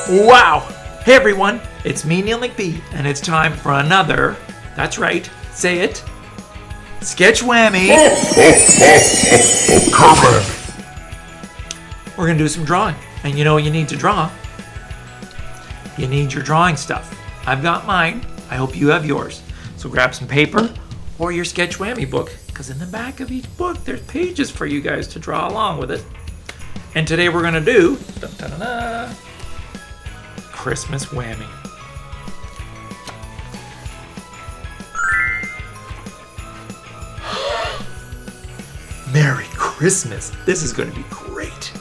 Wow! Hey everyone, it's me, Neil McBee, and it's time for another, that's right, say it, Sketch Whammy. We're going to do some drawing, and you know what you need to draw? You need your drawing stuff. I've got mine, I hope you have yours. So grab some paper or your Sketch Whammy book, because in the back of each book there's pages for you guys to draw along with it. And today we're going to do Christmas Whammy. Merry Christmas! This is going to be great.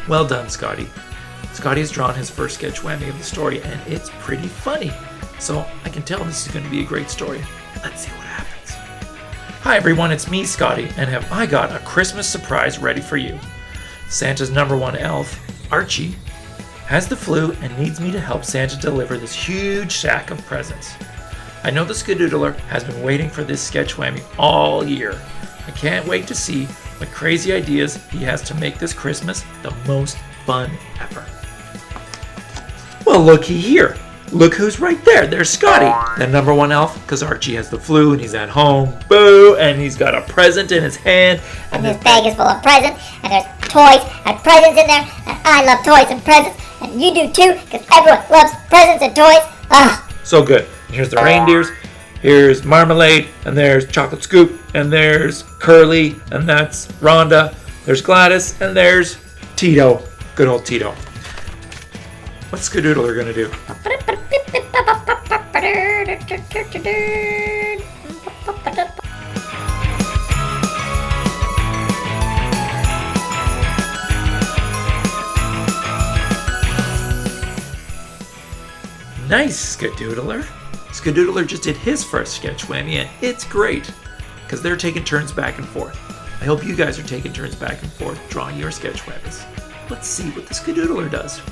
Well done, Scotty. Scotty has drawn his first Sketch Whammy of the story, and it's pretty funny. So I can tell this is going to be a great story. Let's see what happens. Hi everyone, it's me, Scotty, and have I got a Christmas surprise ready for you. Santa's number one elf, Archie, has the flu and needs me to help Santa deliver this huge sack of presents. I know the Skadoodler has been waiting for this Sketch Whammy all year. I can't wait to see what crazy ideas he has to make this Christmas the most fun ever. Well, looky here. Look who's right there. There's Scotty, the number one elf, because Archie has the flu and he's at home. Boo! And he's got a present in his hand. And his bag is full of presents, and there's toys and presents in there. And I love toys and presents, and you do too, because everyone loves presents and toys. Ah! So good. And here's the reindeers. Here's Marmalade, and there's Chocolate Scoop, and there's Curly, and that's Rhonda. There's Gladys, and there's Tito. Good old Tito. What's Skadoodler gonna do? Nice, Skadoodler. Skadoodler just did his first Sketch Whammy, and it's great, because they're taking turns back and forth. I hope you guys are taking turns back and forth drawing your Sketch Whammies. Let's see what the Skadoodler does.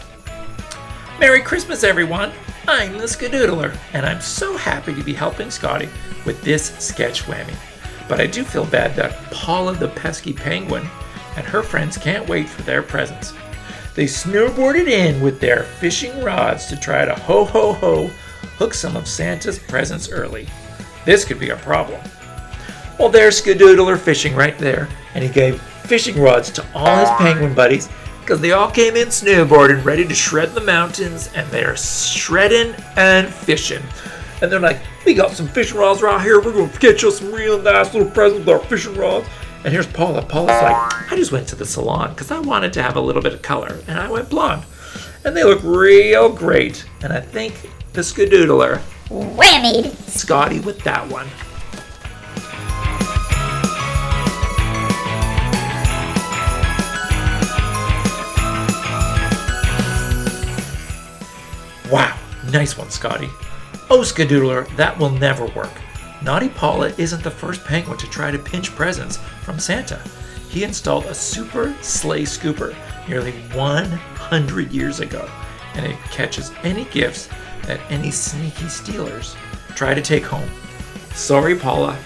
Merry Christmas, everyone! I'm the Skadoodler, and I'm so happy to be helping Scotty with this Sketch Whammy. But I do feel bad that Paula the pesky penguin and her friends can't wait for their presents. They snowboarded in with their fishing rods to try to hook some of Santa's presents early. This could be a problem. Well, there's Skadoodler fishing right there, and he gave fishing rods to all his penguin buddies because they all came in snowboarding, ready to shred the mountains, and they're shredding and fishing. And they're like, we got some fishing rods right here. We're going to get you some real nice little presents with our fishing rods. And here's Paula. Paula's like, I just went to the salon because I wanted to have a little bit of color, and I went blonde. And they look real great. And I think the Skadoodler whammied Scotty with that one. Wow, nice one, Scotty. Oh, Skadoodler, that will never work. Naughty Paula isn't the first penguin to try to pinch presents from Santa. He installed a super sleigh scooper nearly 100 years ago, and it catches any gifts that any sneaky stealers try to take home. Sorry, Paula.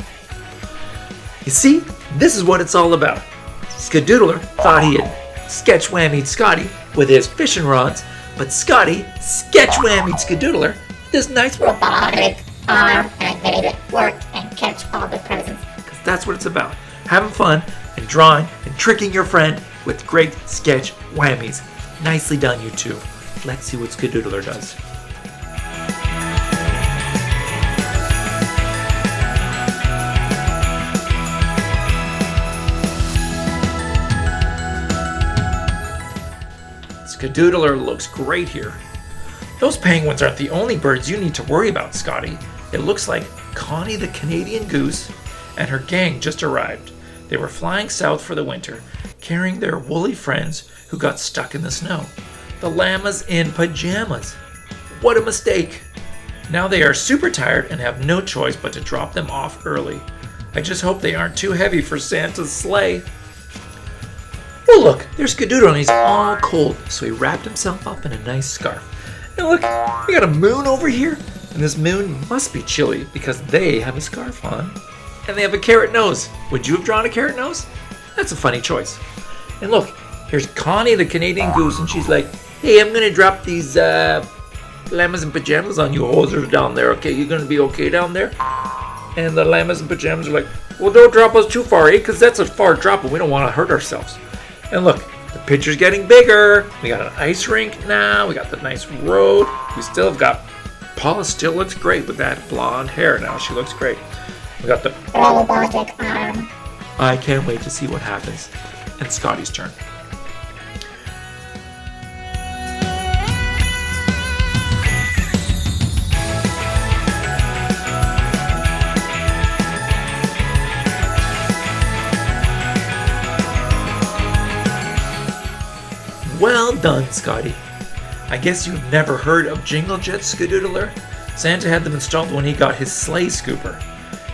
You see, this is what it's all about. Skadoodler thought he had Sketch Whammied Scotty with his fishing rods, but Scotty Sketch Whammied Skadoodler with his nice robotic arm and made it work and catch all the presents. Because that's what it's about. Having fun and drawing and tricking your friend with great Sketch Whammies. Nicely done, you two. Let's see what Skadoodler does. Skadoodler looks great here. Those penguins aren't the only birds you need to worry about, Scotty. It looks like Connie the Canadian goose and her gang just arrived. They were flying south for the winter, carrying their woolly friends who got stuck in the snow. The llamas in pajamas. What a mistake! Now they are super tired and have no choice but to drop them off early. I just hope they aren't too heavy for Santa's sleigh. Oh look, there's Skadoodler and he's all cold, so he wrapped himself up in a nice scarf. And look, we got a moon over here. And this moon must be chilly because they have a scarf on. And they have a carrot nose. Would you have drawn a carrot nose? That's a funny choice. And look, here's Connie the Canadian goose, and she's like, hey, I'm gonna drop these llamas and pajamas on you hosers down there. Okay, you gonna be okay down there? And the llamas and pajamas are like, well, don't drop us too far, eh? Because that's a far drop and we don't want to hurt ourselves. And look, the picture's getting bigger. We got an ice rink now. We got the nice road. We still have got, Paula still looks great with that blonde hair now. She looks great. We got the robotic arm. I can't wait to see what happens. And Scotty's turn. Well done, Scotty. I guess you've never heard of Jingle Jets, Skadoodler? Santa had them installed when he got his sleigh scooper.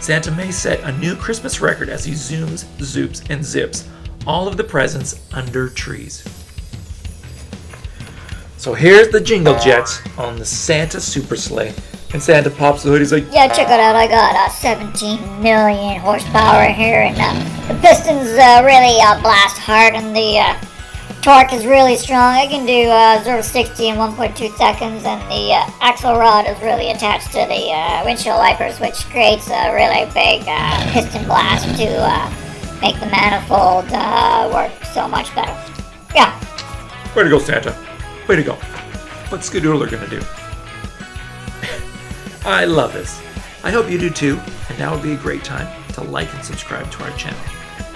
Santa may set a new Christmas record as he zooms, zoops, and zips all of the presents under trees. So here's the Jingle Jets on the Santa super sleigh. And Santa pops the hood. He's like, Yeah, check it out. I got 17 million horsepower here, and the pistons really blast hard, and the torque is really strong. I can do 0 to 60 in 1.2 seconds, and the axle rod is really attached to the windshield wipers, which creates a really big piston blast to make the manifold work so much better. Yeah. way to go, Santa. Way to go. What's Skadoodler gonna do? I love this. I hope you do too, and now would be a great time to like and subscribe to our channel.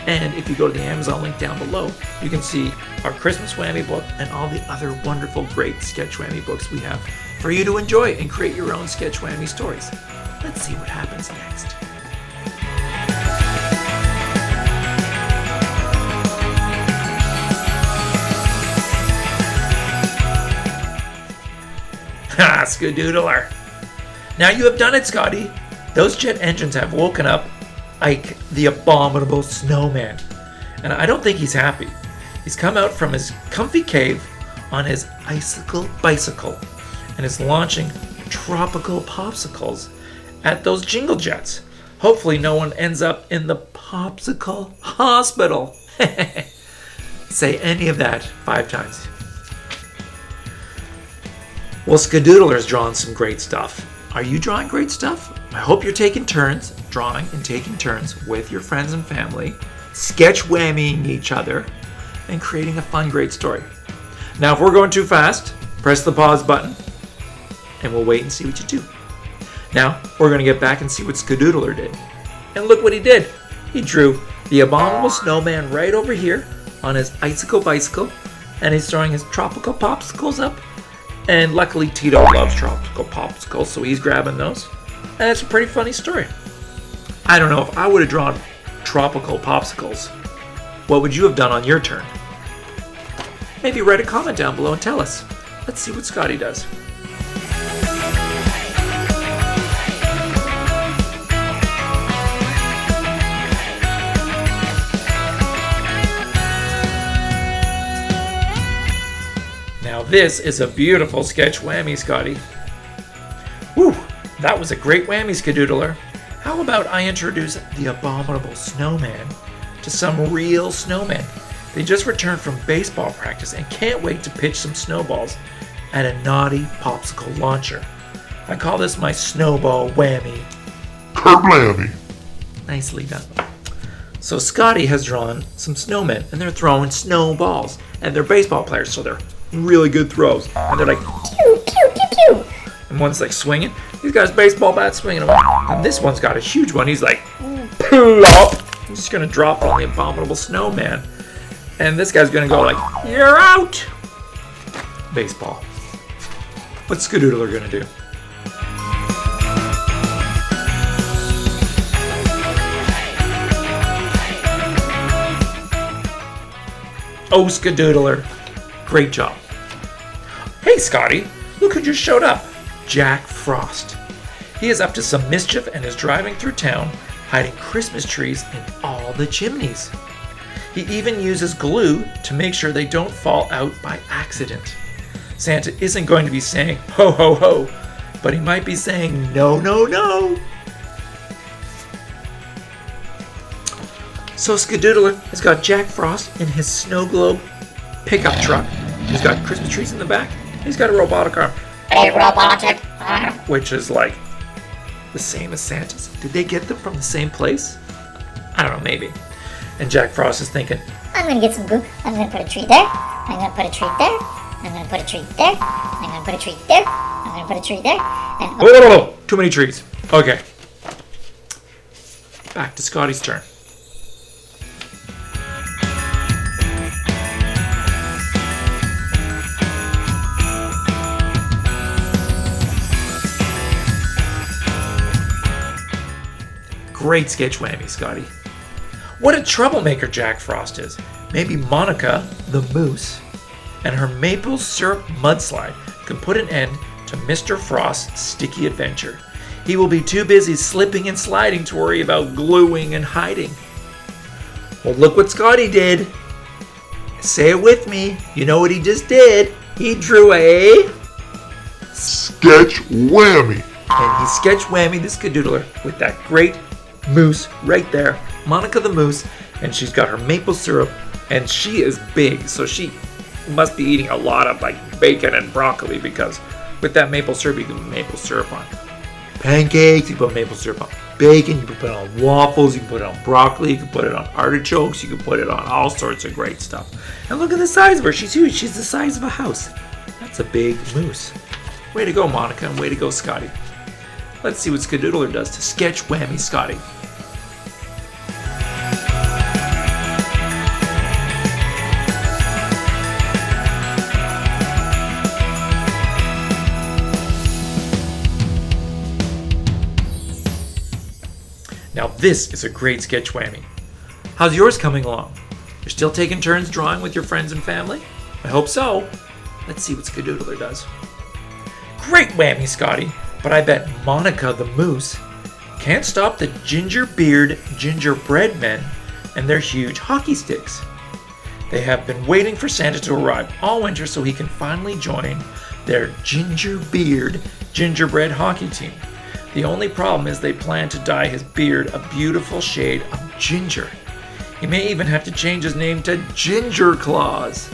And if you go to the Amazon link down below, you can see our Christmas Whammy book and all the other wonderful, great Sketch Whammy books we have for you to enjoy and create your own Sketch Whammy stories. Let's see what happens next. Ha, Skadoodler! Now you have done it, Scotty. Those jet engines have woken up Ike, the Abominable Snowman. And I don't think he's happy. He's come out from his comfy cave on his icicle bicycle and is launching tropical popsicles at those jingle jets. Hopefully no one ends up in the popsicle hospital. Say any of that 5 times. Well, Skadoodler's drawn some great stuff. Are you drawing great stuff? I hope you're taking turns drawing and taking turns with your friends and family, sketch whammying each other, and creating a fun, great story. Now, if we're going too fast, press the pause button, and we'll wait and see what you do. Now, we're going to get back and see what Skadoodler did. And look what he did. He drew the Abominable Snowman right over here on his icicle bicycle, and he's throwing his tropical popsicles up. And luckily, Tito loves tropical popsicles, so he's grabbing those. And it's a pretty funny story. I don't know, if I would have drawn tropical popsicles, what would you have done on your turn? Maybe write a comment down below and tell us. Let's see what Scotty does. Now this is a beautiful sketch whammy, Scotty. Woo! That was a great whammy, Skadoodler. How about I introduce the Abominable Snowman to some real snowmen? They just returned from baseball practice and can't wait to pitch some snowballs at a naughty popsicle launcher. I call this my snowball whammy. Kerblammy. Nicely done. So Scotty has drawn some snowmen, and they're throwing snowballs. And they're baseball players, so they're really good throws. And they're like, Pew, pew, pew, pew. and one's like swinging. He's got his baseball bat swinging around. And this one's got a huge one. He's like, plop. He's just going to drop it on the Abominable Snowman. And this guy's going to go like, you're out. Baseball. What's Skadoodler going to do? Oh, Skadoodler. Great job. Hey, Scotty. Look who just showed up. Jack Frost. He is up to some mischief and is driving through town, hiding Christmas trees in all the chimneys. He even uses glue to make sure they don't fall out by accident. Santa isn't going to be saying ho ho ho, but he might be saying no no no. So Skadoodler has got Jack Frost in his snow globe pickup truck. He's got Christmas trees in the back. He's got a robotic arm. A robotic arm. Which is like the same as Santa's. Did they get them from the same place? I don't know, maybe. And Jack Frost is thinking, I'm gonna get some goo. I'm gonna put a tree there. I'm gonna put a tree there. I'm gonna put a tree there. I'm gonna put a tree there. I'm gonna put a tree there. And oh, too many trees. Okay. Back to Scotty's turn. Great sketch whammy, Scotty. What a troublemaker Jack Frost is. Maybe Monica, the moose, and her maple syrup mudslide can put an end to Mr. Frost's sticky adventure. He will be too busy slipping and sliding to worry about gluing and hiding. Well, look what Scotty did. Say it with me. You know what he just did? He drew a Sketch Whammy. and he sketch whammy the Skadoodler with that great moose right there, Monica the moose, and she's got her maple syrup, and she is big, so she must be eating a lot of like bacon and broccoli, because with that maple syrup, you can put maple syrup on pancakes, you can put maple syrup on bacon, you can put it on waffles, you can put it on broccoli, you can put it on artichokes, you can put it on all sorts of great stuff. And look at the size of her, she's huge, she's the size of a house. That's a big moose. Way to go, Monica, and way to go, Scotty. Let's see what Skadoodler does to sketch whammy Scotty. Now this is a great sketch whammy. How's yours coming along? You're still taking turns drawing with your friends and family? I hope so. Let's see what Skadoodler does. Great whammy, Scotty, but I bet Monica the moose can't stop the ginger-beard gingerbread men and their huge hockey sticks. They have been waiting for Santa to arrive all winter so he can finally join their ginger-beard gingerbread hockey team. The only problem is they plan to dye his beard a beautiful shade of ginger. He may even have to change his name to Ginger Claus.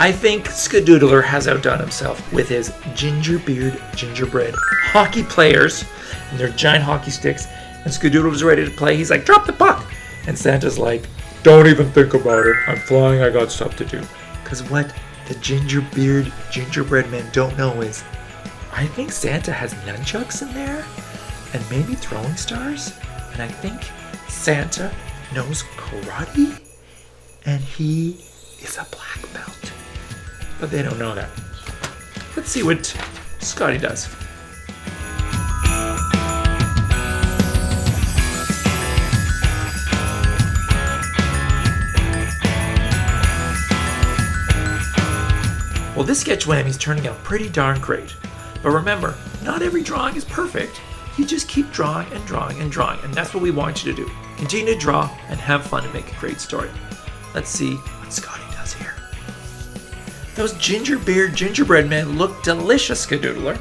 I think Skadoodler has outdone himself with his ginger-beard gingerbread hockey players and their giant hockey sticks. And Skadoodler's ready to play. He's like, drop the puck! And Santa's like, don't even think about it. I'm flying, I got stuff to do. Because what the ginger-beard gingerbread men don't know is, I think Santa has nunchucks in there, and maybe throwing stars, and I think Santa knows karate, and he is a black belt. But they don't know that. Let's see what Scotty does. Well, this sketch whammy's turning out pretty darn great. But remember, not every drawing is perfect. You just keep drawing and drawing and drawing, and that's what we want you to do. Continue to draw and have fun and make a great story. Let's see what Scotty does here. Those ginger-beard gingerbread men look delicious, Skadoodler.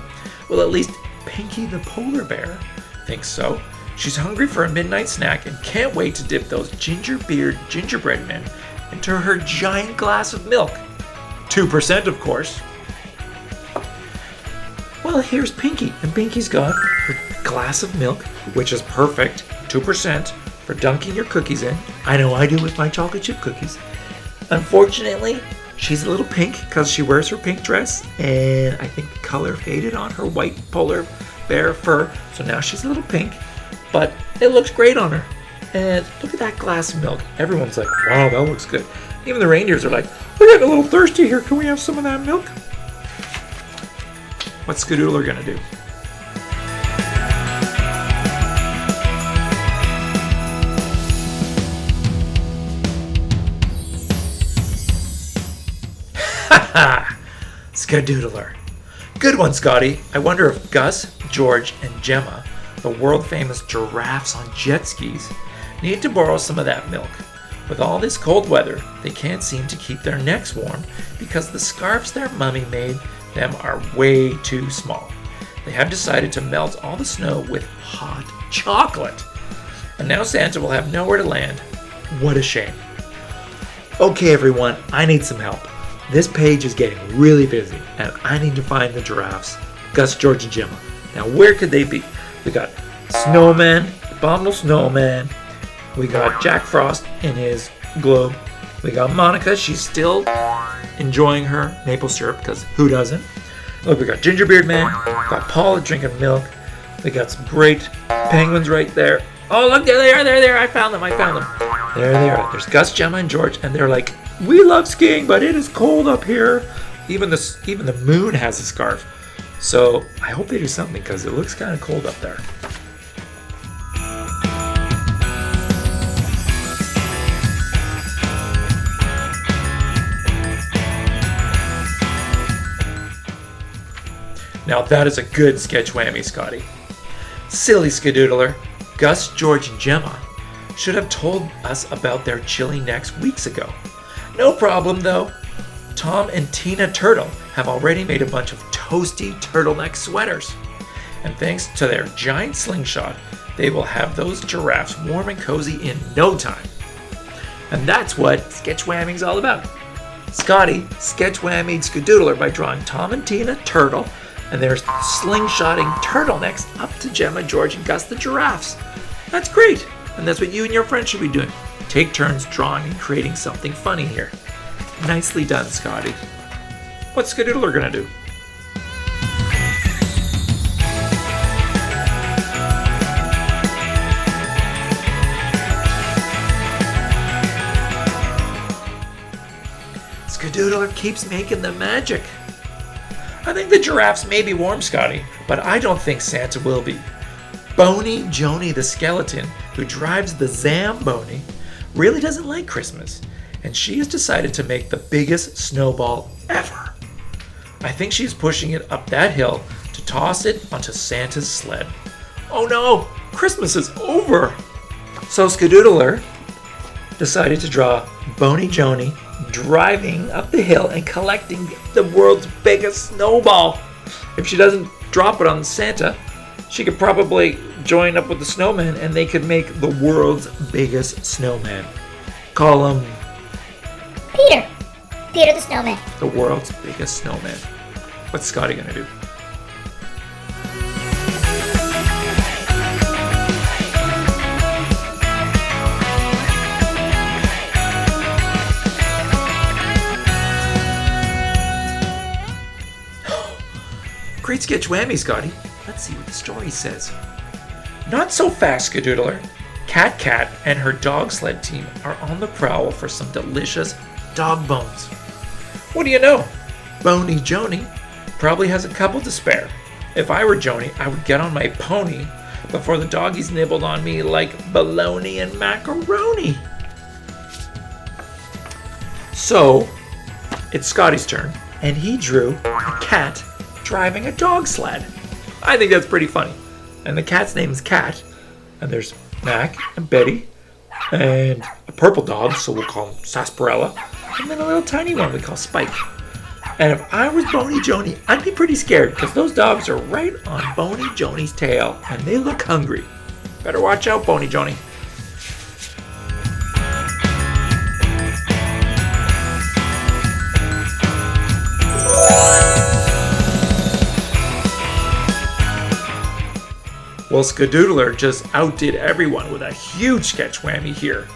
Well, at least Pinky the polar bear thinks so. She's hungry for a midnight snack and can't wait to dip those ginger-beard gingerbread men into her giant glass of milk. 2%, of course. Well, here's Pinky, and Pinky's got her glass of milk, which is perfect, 2%, for dunking your cookies in. I know I do with my chocolate chip cookies. Unfortunately, she's a little pink because she wears her pink dress, and I think the color faded on her white polar bear fur, so now she's a little pink, but it looks great on her. And look at that glass of milk. Everyone's like, wow, that looks good. Even the reindeers are like, we're getting a little thirsty here. Can we have some of that milk? What's Skadoodler gonna do? Ha ha! Skadoodler. Good one, Scotty. I wonder if Gus, George, and Gemma, the world-famous giraffes on jet skis, need to borrow some of that milk. With all this cold weather, they can't seem to keep their necks warm because the scarves their mummy made them are way too small. They have decided to melt all the snow with hot chocolate. And now Santa will have nowhere to land. What a shame. Okay, everyone, I need some help. This page is getting really busy, and I need to find the giraffes, Gus, George, and Gemma. Now, where could they be? We got Snowman, Abominable Snowman. We got Jack Frost in his globe. We got Monica. She's still enjoying her maple syrup, because who doesn't? Look, we got Gingerbeard Man. We got Paula drinking milk. We got some great penguins right there. Oh, look, there they are. There they are. I found them. There they are. There's Gus, Gemma, and George, and they're like, we love skiing, but it is cold up here. Even the moon has a scarf. So I hope they do something because it looks kind of cold up there. Now that is a good sketch whammy, Scotty. Silly Skadoodler, Gus, George, and Gemma should have told us about their chilly necks weeks ago. No problem though. Tom and Tina Turtle have already made a bunch of toasty turtleneck sweaters. And thanks to their giant slingshot, they will have those giraffes warm and cozy in no time. And that's what Sketch Whammy's all about. Scotty sketch whammied Skadoodler by drawing Tom and Tina Turtle and they're slingshotting turtlenecks up to Gemma, George, and Gus the giraffes. That's great, and that's what you and your friends should be doing. Take turns drawing and creating something funny here. Nicely done, Scotty. What's Skadoodler gonna do? Skadoodler keeps making the magic. I think the giraffes may be warm, Scotty, but I don't think Santa will be. Bony Joni the skeleton, who drives the Zamboni, really doesn't like Christmas, and she has decided to make the biggest snowball ever. I think she's pushing it up that hill to toss it onto Santa's sled. Oh no, Christmas is over! So Skadoodler decided to draw Bony Joni driving up the hill and collecting the world's biggest snowball. If she doesn't drop it on Santa, she could probably join up with the snowman and they could make the world's biggest snowman. Call him Peter. Peter the Snowman. the world's biggest snowman. What's Scotty gonna do? Great sketch whammy, Scotty. Let's see what the story says. Not so fast, Skadoodler. Cat and her dog sled team are on the prowl for some delicious dog bones. What do you know? Bony Joni probably has a couple to spare. If I were Joni, I would get on my pony before the doggies nibbled on me like bologna and macaroni. So, it's Scotty's turn, and he drew a cat driving a dog sled. I think that's pretty funny. And the cat's name is Cat. And there's Mac and Betty and a purple dog, so we'll call him Sarsaparilla. And then a little tiny one we call Spike. And if I was Bony Joni, I'd be pretty scared because those dogs are right on Bony Joni's tail and they look hungry. Better watch out, Bony Joni. Well, Skadoodler just outdid everyone with a huge sketch whammy here.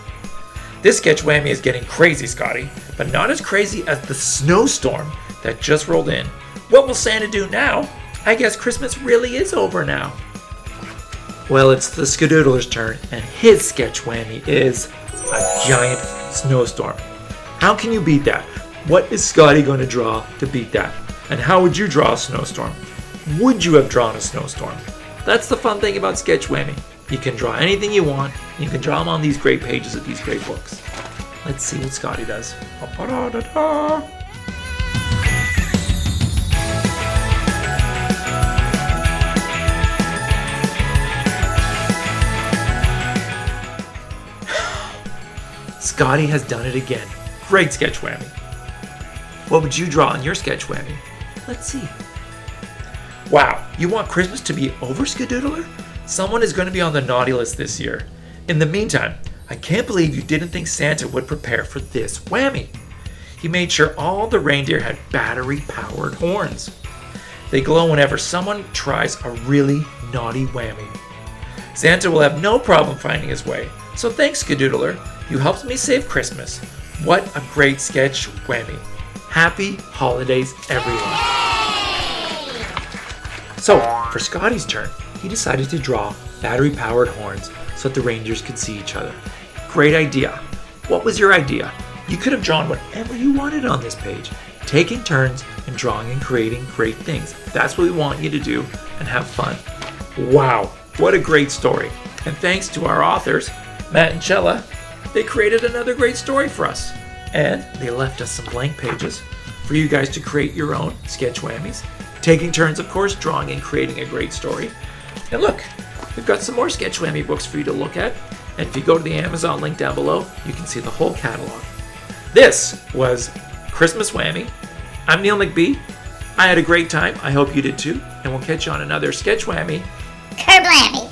This sketch whammy is getting crazy, Scotty, but not as crazy as the snowstorm that just rolled in. What will Santa do now? I guess Christmas really is over now. Well, it's the Skadoodler's turn, and his sketch whammy is a giant snowstorm. How can you beat that? What is Scotty going to draw to beat that? And how would you draw a snowstorm? Would you have drawn a snowstorm? That's the fun thing about Sketch Whammy. You can draw anything you want. You can draw them on these great pages of these great books. Let's see what Scotty does. Scotty has done it again. Great Sketch Whammy. What would you draw on your Sketch Whammy? Let's see. Wow, you want Christmas to be over, Skadoodler? Someone is going to be on the naughty list this year. In the meantime, I can't believe you didn't think Santa would prepare for this whammy. He made sure all the reindeer had battery-powered horns. They glow whenever someone tries a really naughty whammy. Santa will have no problem finding his way. So thanks, Skadoodler. You helped me save Christmas. What a great Sketch Whammy. Happy holidays, everyone. So, for Scotty's turn, he decided to draw battery-powered horns so that the reindeers could see each other. Great idea. What was your idea? You could have drawn whatever you wanted on this page, taking turns and drawing and creating great things. That's what we want you to do and have fun. Wow, what a great story. And thanks to our authors, Matt and Chella, they created another great story for us. And they left us some blank pages for you guys to create your own Sketch Whammies, taking turns, of course, drawing and creating a great story. And look, we've got some more Sketch Whammy books for you to look at. And if you go to the Amazon link down below, you can see the whole catalog. This was Christmas Whammy. I'm Neil McBee. I had a great time. I hope you did too. And we'll catch you on another Sketch Whammy. Kerblammy.